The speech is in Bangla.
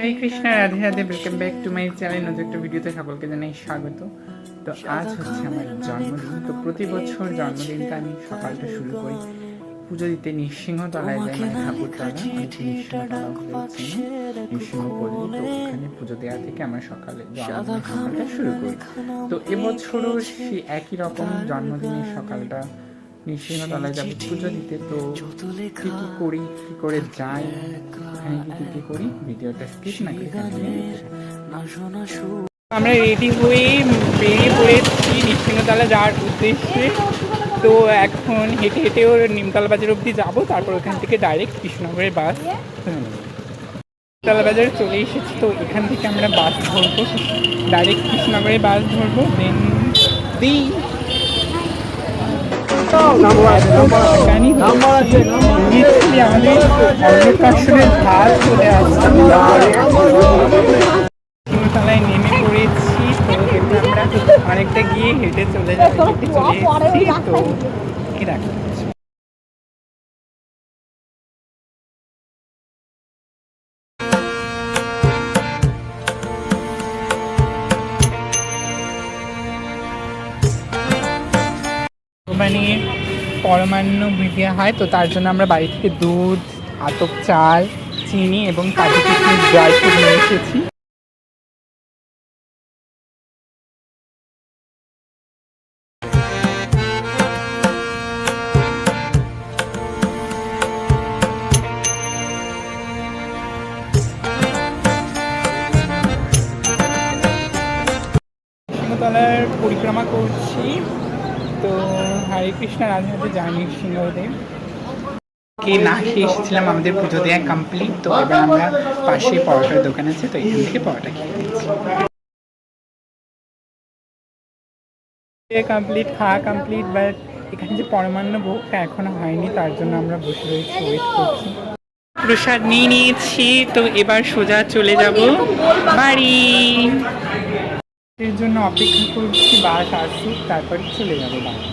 Hare Krishna, Radhe Radhe, welcome back to my channel. নতুন একটা ভিডিওতে সকলকে জানাই স্বাগত। তো আজ হচ্ছে আমার জন্মদিন। তো প্রতি বছর জন্মদিনটা আমি সকালটা শুরু করি পুজো দিতে নৃসিংহতলায় যাই, মানে ঠাকুরতলা, অনেক নৃসিংহতলা হয়েছে নৃসিংহপল্লী। তো ওখানে পুজো দেওয়া থেকে আমরা সকালটা শুরু করি। তো এবছরও সেই একই রকম জন্মদিনের সকালটা নৃসিংহতলায় যাবো পুজো দিতে। তো কি কি করি, কি করে যাই, ওখানে কি করি, ভিডিওটা স্কিপ না করে আমরা রেডি হয়ে বেরিয়ে পড়েছি নৃসিংহতলা যাওয়ার উদ্দেশ্যে। তো এখন হেঁটে হেঁটে ওর নিমতলা বাজার অবধি যাবো, তারপর ওখান থেকে ডাইরেক্ট কৃষ্ণনগরের বাস নিমতলা বাজারে চলে এসেছি। তো এখান থেকে আমরা বাস ধরবো, ডাইরেক্ট কৃষ্ণনগরের বাস ধরবো। দেন আমাদের অন্নপ্রাশনের ভাত চলে আসছে, তলায় নেমে পড়েছি। তো আমরা অনেকটা গিয়ে হেঁটে চলে যাচ্ছি, তো কি রাখা মানে পরমান্ন দেওয়া হয়। তো তার জন্য আমরা বাড়ি থেকে দুধ, আতপ চাল, চিনি এবং কাজু কিশমিশ ড্রাই ফ্রুট নিয়ে এসেছি। সিংহতলার পরিক্রমা করছি। তো হরে কৃষ্ণ, রাধে রাধে, জয় নৃসিংহদেব। কে না খেয়ে এসেছিলাম, আমাদের পুজো দেওয়া কমপ্লিট। তো এবার আমরা পাশে পরোটার দোকান আছে, তো এখান থেকে পরোটা খেয়ে দিচ্ছি। কমপ্লিট, খাওয়া কমপ্লিট, বাট এখানে যে পরমান্ন ভোগটা এখনো হয়নি, তার জন্য আমরা বসে রয়েছি, ওয়েট করছি। প্রসাদ নিয়ে নিয়েছি, তো এবার সোজা চলে যাব বাড়ি। এর জন্য অপেক্ষা করছি, বাস আসুক, তারপরে চলে যাবো বাড়ি।